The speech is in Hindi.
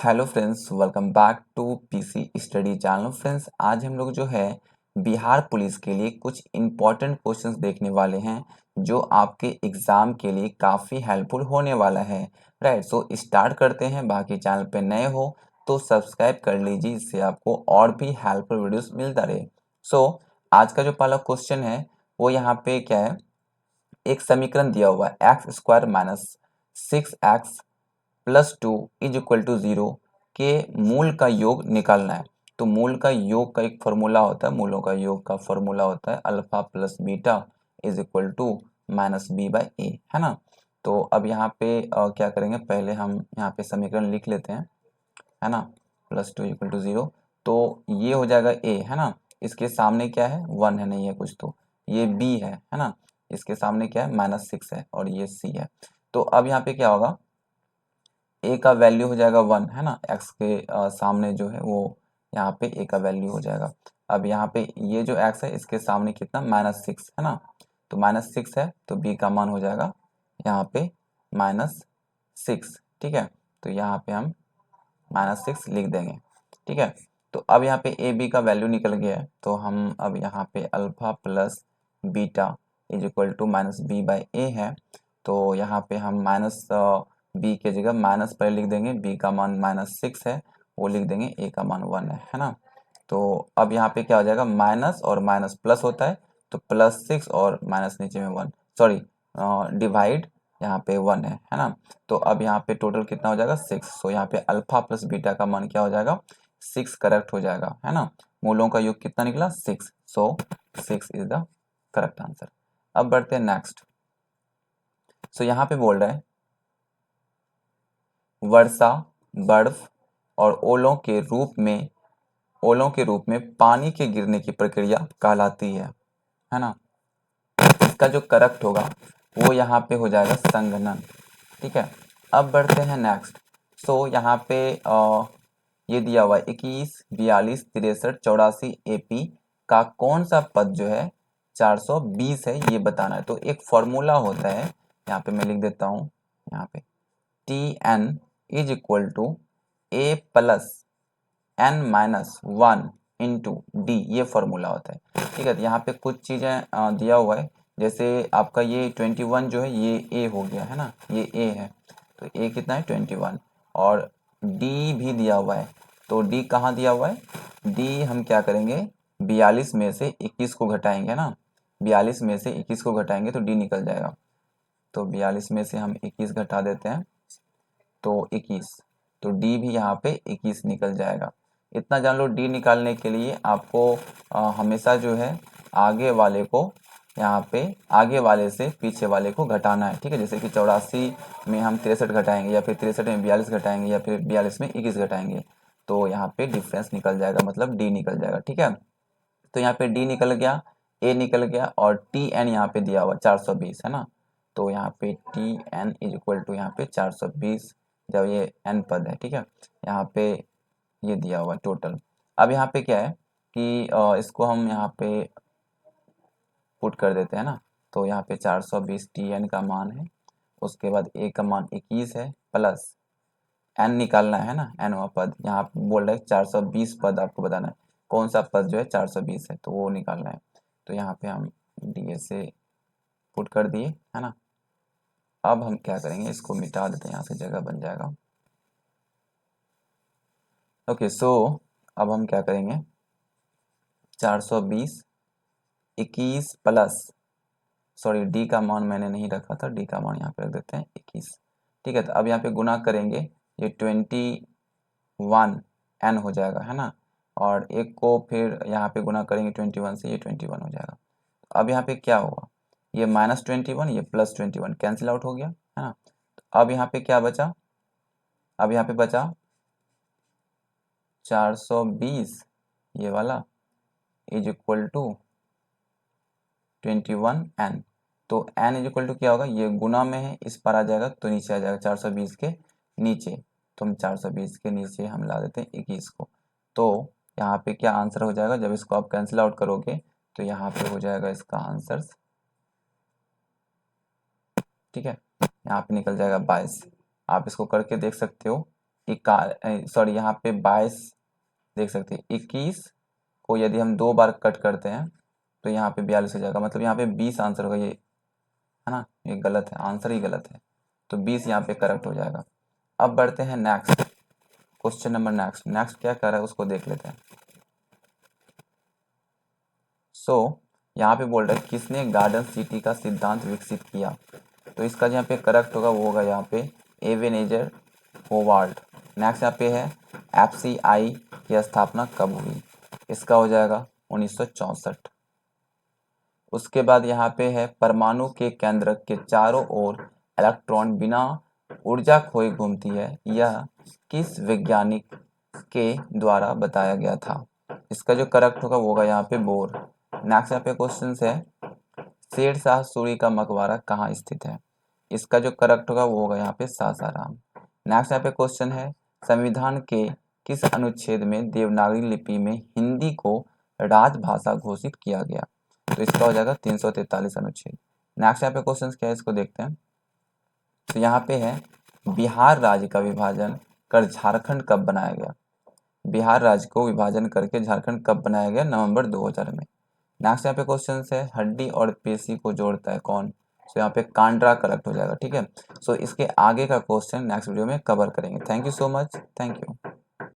Hello friends, welcome back to PC study channel. Friends, आज हम लोग जो है बिहार पुलिस के लिए कुछ इम्पोर्टेंट क्वेश्चंस देखने वाले हैं जो आपके एग्ज़ाम के लिए काफ़ी हेल्पफुल होने वाला है। राइट, सो स्टार्ट करते हैं। बाकी चैनल पे नए हो तो सब्सक्राइब कर लीजिए, इससे आपको और भी हेल्पफुल वीडियोस मिलता रहे। सो आज का जो पहला क्वेश्चन है वो यहाँ पे क्या है, एक समीकरण दिया हुआ है x square minus 6x plus 2 is equal to 0 के मूल का योग निकालना है। तो मूल का योग का एक फॉर्मूला होता है, मूलों का योग का फॉर्मूला होता है alpha plus beta is equal to minus b by a, है ना। तो अब यहाँ पे क्या करेंगे, पहले हम यहाँ पे समीकरण लिख लेते हैं, है ना। प्लस 2 इक्वल टू 0, तो ये हो जाएगा ए, है ना। इसके सामने क्या है, 1 है, नहीं है कुछ, तो ये बी है ना। इसके सामने क्या है, -6 है, और ये सी है। तो अब यहाँ पे क्या होगा, ए का वैल्यू हो जाएगा 1, है ना। एक्स के सामने जो है वो यहाँ पे ए का वैल्यू हो जाएगा। अब यहाँ पे ये जो एक्स है इसके सामने कितना, -6, है ना। तो -6 है तो बी का मान हो जाएगा यहाँ पे -6, ठीक है। तो यहाँ पे हम -6 लिख देंगे, ठीक है। तो अब यहाँ पे ए बी का वैल्यू निकल गया है, तो हम अब यहाँ पे alpha plus beta is equal to minus b by a है। तो यहाँ पे हम माइनस बी के जगह माइनस पर लिख देंगे, बी का मान -6 है, वो लिख देंगे, ए का मान 1 है ना। तो अब यहाँ पे क्या हो जाएगा, माइनस और माइनस प्लस होता है, तो +6 और माइनस नीचे में 1, सॉरी डिवाइड यहाँ पे 1 है ना। तो अब यहाँ पे टोटल कितना हो जाएगा, 6। सो यहाँ पे अल्फा प्लस बीटा का मान क्या हो जाएगा, 6 करेक्ट हो जाएगा, है ना। मूलों का योग कितना निकला, 6। सो 6 इज द करेक्ट आंसर। अब बढ़ते हैं नेक्स्ट। सो यहाँ पे बोल रहे हैं वर्षा, बर्फ और ओलों के रूप में पानी के गिरने की प्रक्रिया कहलाती है ना। इसका जो करेक्ट होगा वो यहाँ पे हो जाएगा संघनन, ठीक है। अब बढ़ते हैं नेक्स्ट। सो यहाँ पे ये दिया हुआ है 21, 42, 63, 84 एपी का कौन सा पद जो है 420 है, ये बताना है। तो एक फॉर्मूला होता है, यहाँ पे मैं लिख देता हूँ, यहाँ पे Tn is equal to a plus n minus 1 into d, ये फॉर्मूला होता है, ठीक है। तो यहाँ पे कुछ चीज़ें दिया हुआ है, जैसे आपका ये 21 जो है ये ए हो गया, है ना, ये ए है, तो ए कितना है 21, और डी भी दिया हुआ है। तो डी कहाँ दिया हुआ है, डी हम क्या करेंगे, 42 में से 21 को घटाएंगे ना, 42 में से 21 को घटाएंगे तो डी निकल जाएगा। तो 42 में से हम 21 घटा देते हैं तो 21, तो डी भी यहाँ पे 21 निकल जाएगा। इतना जान लो, डी निकालने के लिए आपको हमेशा जो है आगे वाले को, यहाँ पे आगे वाले से पीछे वाले को घटाना है, ठीक है। जैसे कि 84 में हम 63 घटाएंगे, या फिर 63 में 42 घटाएंगे, या फिर 42 में 21 घटाएंगे, तो यहाँ पे डिफरेंस निकल जाएगा, मतलब डी निकल जाएगा, ठीक है। तो यहाँ पे डी निकल गया, ए निकल गया, और टी एन यहाँ पे दिया हुआ 420, है ना। तो यहाँ पे T n is equal to यहाँ पे 420, जब ये एन पद है, ठीक है। यहाँ पे ये दिया हुआ टोटल। अब यहाँ पे क्या है कि इसको हम यहाँ पे पुट कर देते हैं ना। तो यहाँ पे 420 टी एन का मान है, उसके बाद ए का मान 21 है, प्लस एन निकालना है ना, एनवा पद यहाँ पे बोल रहा है 420 पद आपको बताना है, कौन सा पद जो है 420 है, तो वो निकालना है। तो यहाँ पे हम डी ए से पुट कर दिए, है ना। अब हम क्या करेंगे, इसको मिटा देते हैं, यहाँ से जगह बन जाएगा। ओके, सो अब हम क्या करेंगे, 420 21 प्लस, सॉरी डी का मान मैंने नहीं रखा था, डी का मान यहाँ पे रख देते हैं 21, ठीक है। तो अब यहाँ पे गुना करेंगे, ये 21 एन हो जाएगा, है ना, और एक को फिर यहाँ पे गुना करेंगे 21 से, ये 21 हो जाएगा। अब यहाँ पे क्या होगा, ये -21, ये +21 कैंसिल आउट हो गया, है ना। तो अब यहाँ पे क्या बचा, अब यहाँ पे बचा 420 ये वाला इज इक्वल टू 21 एन। तो एन इज इक्वल टू क्या होगा, ये गुना में है, इस पर आ जाएगा तो नीचे आ जाएगा 420 के नीचे, तो हम 420 के नीचे हम ला देते हैं 21 को। तो यहाँ पे क्या आंसर हो जाएगा, जब इसको आप कैंसिल आउट करोगे तो यहाँ पे हो जाएगा इसका आंसर, ठीक है। यहाँ पे निकल जाएगा 22। आप इसको करके देख सकते हो सॉरी यहाँ पे 22 देख सकते हैं, 21 को यदि हम 2 बार कट करते हैं तो यहाँ पे 42 हो जाएगा, मतलब यहाँ पे 20 आंसर होगा, ये है ना, ये गलत है, आंसर ही गलत है, तो 20 यहाँ पे करेक्ट हो जाएगा। अब बढ़ते हैं नेक्स्ट क्वेश्चन नंबर, नेक्स्ट क्या कर रहा है उसको देख लेते हैं। यहाँ पे बोल रहा है किसने गार्डन सिटी का सिद्धांत विकसित किया, तो इसका यहाँ पे करेक्ट होगा वो होगा यहाँ पे एवेनेजर होवार्ड। नेक्स्ट यहाँ पे है एफसीआई की स्थापना कब हुई, इसका हो जाएगा 1964। उसके बाद यहाँ पे है परमाणु के केंद्रक के चारों ओर इलेक्ट्रॉन बिना ऊर्जा खोए घूमती है, यह किस वैज्ञानिक के द्वारा बताया गया था, इसका जो करेक्ट होगा वो होगा यहाँ पे बोर। नेक्स्ट यहाँ पे क्वेश्चन है शेरशाह सूरी का मकबरा कहाँ स्थित है, इसका जो करेक्ट होगा वो होगा यहाँ पे सासाराम। नेक्स्ट यहाँ पे क्वेश्चन है संविधान के किस अनुच्छेद में देवनागरी लिपि में हिंदी को राजभाषा घोषित किया गया, तो इसका हो जाएगा 343 अनुच्छेद। नेक्स्ट यहाँ पे क्वेश्चन क्या है इसको देखते हैं। तो यहाँ पे है बिहार राज्य का विभाजन कर झारखंड कब बनाया गया, बिहार राज्य को विभाजन करके झारखंड कब बनाया गया, नवंबर 2000 में। नेक्स्ट यहाँ पे क्वेश्चन है हड्डी और पेशी को जोड़ता है कौन, तो यहाँ पे कांड्रा करेक्ट हो जाएगा, ठीक है। सो इसके आगे का क्वेश्चन नेक्स्ट वीडियो में कवर करेंगे। Thank you so much, thank you.